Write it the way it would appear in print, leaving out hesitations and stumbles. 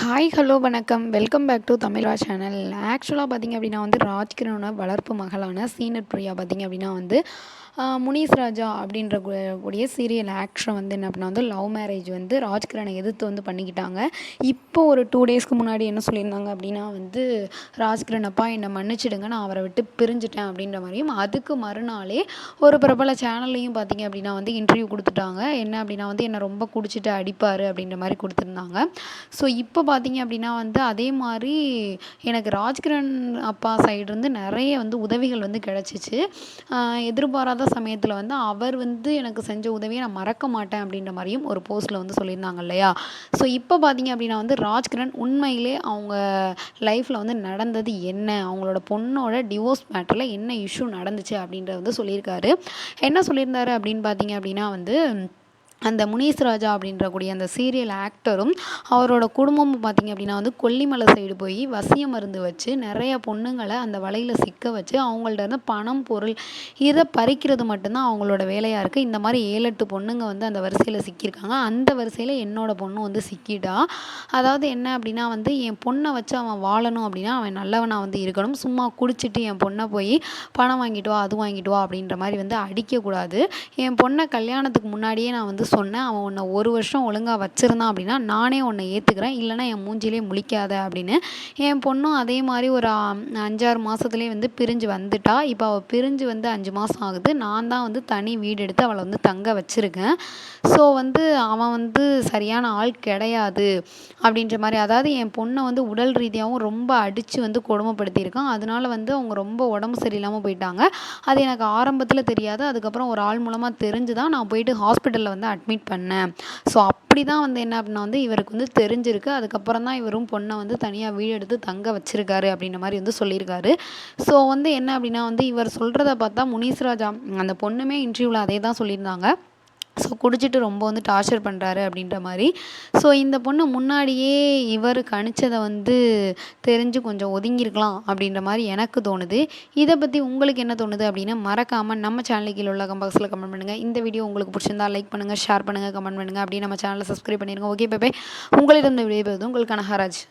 Hi hello வணக்கம் welcome back to Tamizha channel. ஆக்சுவலாக பார்த்திங்க அப்படின்னா வந்து ராஜ்கிரணோட வளர்ப்பு மகளான சீனட் பிரியா பார்த்திங்க அப்படின்னா வந்து முனிஸ் ராஜா அப்படின்ற கூடிய சீரியல் ஆக்டரை வந்து என்ன அப்படின்னா வந்து லவ் மேரேஜ் வந்து ராஜ்கிரனை எதிர்த்து வந்து பண்ணிக்கிட்டாங்க. இப்போ ஒரு 2 டேஸ்க்கு முன்னாடி என்ன சொல்லியிருந்தாங்க அப்படின்னா வந்து ராஜ்கிரண் அப்பா என்னை மன்னிச்சிடுங்க, நான் அவரை விட்டு பிரிஞ்சுட்டேன் அப்படின்ற மாதிரியும், அதுக்கு மறுநாளே ஒரு பிரபல சேனல்லையும் பார்த்திங்க அப்படின்னா வந்து இன்டர்வியூ கொடுத்துட்டாங்க. என்ன அப்படின்னா வந்து என்னை ரொம்ப குடிச்சிட்டு அடிப்பார் அப்படின்ற மாதிரி கொடுத்துருந்தாங்க. ஸோ இப்போ பார்த்திங்க அப்படின்னா வந்து அதே மாதிரி எனக்கு ராஜ்கிரண் அப்பா சைடுலேருந்து நிறைய வந்து உதவிகள் வந்து கிடச்சிச்சு. எதிர்பாராத சமயத்தில் வந்து அவர் வந்து எனக்கு செஞ்ச உதவியை நான் மறக்க மாட்டேன் அப்படின்ற மாதிரியும் ஒரு போஸ்ட்டில் வந்து சொல்லியிருந்தாங்க இல்லையா. ஸோ இப்போ பார்த்திங்க அப்படின்னா வந்து ராஜ்கிரண் உண்மையிலே அவங்க லைஃப்பில் வந்து நடந்தது என்ன, அவங்களோட பொண்ணோட டிவோர்ஸ் மேட்டரில் என்ன இஷ்யூ நடந்துச்சு அப்படின்றத வந்து சொல்லியிருக்காரு. என்ன சொல்லியிருந்தாரு அப்படின்னு பார்த்திங்க அப்படின்னா வந்து அந்த முனிஸ் ராஜா அப்படின்ற கூடிய அந்த சீரியல் ஆக்டரும் அவரோட குடும்பமும் பார்த்திங்க அப்படின்னா வந்து கொல்லிமலை சைடு போய் வசிய மருந்து வச்சு நிறைய பொண்ணுங்களை அந்த வலையில் சிக்க வச்சு அவங்கள்ட்ட இருந்து பணம் பொருள் இதை பறிக்கிறது மட்டும்தான் அவங்களோட வேலையாக இருக்குது. இந்த மாதிரி 7-8 பொண்ணுங்க வந்து அந்த வரிசையில் சிக்கியிருக்காங்க. அந்த வரிசையில் என்னோடய பொண்ணு வந்து சிக்கிட்டா. அதாவது என்ன அப்படின்னா வந்து என் பொண்ணை வச்சு அவன் வாழணும் அப்படின்னா அவன் நல்லவனாக வந்து இருக்கணும். சும்மா குடிச்சிட்டு என் பொண்ணை போய் பணம் வாங்கிட்டு வா அது வாங்கிட்டு வா அப்படின்ற மாதிரி வந்து அடிக்கக்கூடாது. என் பொண்ணை கல்யாணத்துக்கு முன்னாடியே நான் வந்து சொன்னேன், அவன் உன்னை 1 வருஷம் ஒழுங்காக வச்சுருந்தான் அப்படின்னா நானே உன்னை ஏற்றுக்கிறேன், இல்லைனா என் மூஞ்சிலே முழிக்காத அப்படின்னு. என் பொண்ணும் அதே மாதிரி ஒரு 5-6 மாதத்துலேயே வந்து பிரிஞ்சு வந்துட்டா. இப்போ அவள் பிரிஞ்சு வந்து 5 மாதம் ஆகுது. நான் தான் வந்து தனி வீடு எடுத்து அவளை வந்து தங்க வச்சுருக்கேன். ஸோ வந்து அவன் வந்து சரியான ஆள் கிடையாது அப்படின்ற மாதிரி, அதாவது என் பொண்ணை வந்து உடல் ரீதியாகவும் ரொம்ப அடித்து வந்து கொடுமைப்படுத்தியிருக்கான். அதனால வந்து அவங்க ரொம்ப உடம்பு சரியில்லாமல் போயிட்டாங்க. அது எனக்கு ஆரம்பத்தில் தெரியாது. அதுக்கப்புறம் ஒரு ஆள் மூலமாக தெரிஞ்சு தான் நான் போயிட்டு ஹாஸ்பிட்டலில் வந்து அட்மிட் பண்ணேன். ஸோ அப்படி தான் வந்து என்ன அப்படின்னா வந்து இவருக்கு வந்து தெரிஞ்சிருக்கு. அதுக்கப்புறம் தான் இவரும் பொண்ணை வந்து தனியாக வீடு எடுத்து தங்க வச்சிருக்காரு அப்படின்ற மாதிரி வந்து சொல்லியிருக்காரு. ஸோ வந்து என்ன அப்படின்னா வந்து இவர் சொல்கிறத பார்த்தா முனிஸ் ராஜா அந்த பொண்ணுமே இன்டர்வியூவில் அதே தான் சொல்லியிருந்தாங்க. ஸோ குடிச்சிட்டு ரொம்ப வந்து டார்ச்சர் பண்ணுறாரு அப்படின்ற மாதிரி. ஸோ இந்த பொண்ணு முன்னாடியே இவர் கணிச்சதை வந்து தெரிஞ்சு கொஞ்சம் ஒதுங்கியிருக்கலாம் அப்படின்ற மாதிரி எனக்கு தோணுது. இதை பற்றி உங்களுக்கு என்ன தோணுது அப்படின்னு மறக்காமல் நம்ம சேனலுக்கு கீழே உள்ள பாக்ஸில் கமெண்ட் பண்ணுங்கள். இந்த வீடியோ உங்களுக்கு பிடிச்சிருந்தா லைக் பண்ணுங்கள், ஷேர் பண்ணுங்கள், கமெண்ட் பண்ணுங்கள். அப்படியே நம்ம சேனலை சப்ஸ்கிரைப் பண்ணிடுங்க. Okay bye. உங்களிடம் இந்த வீடியோ உங்களுக்கான ஹராஜ்.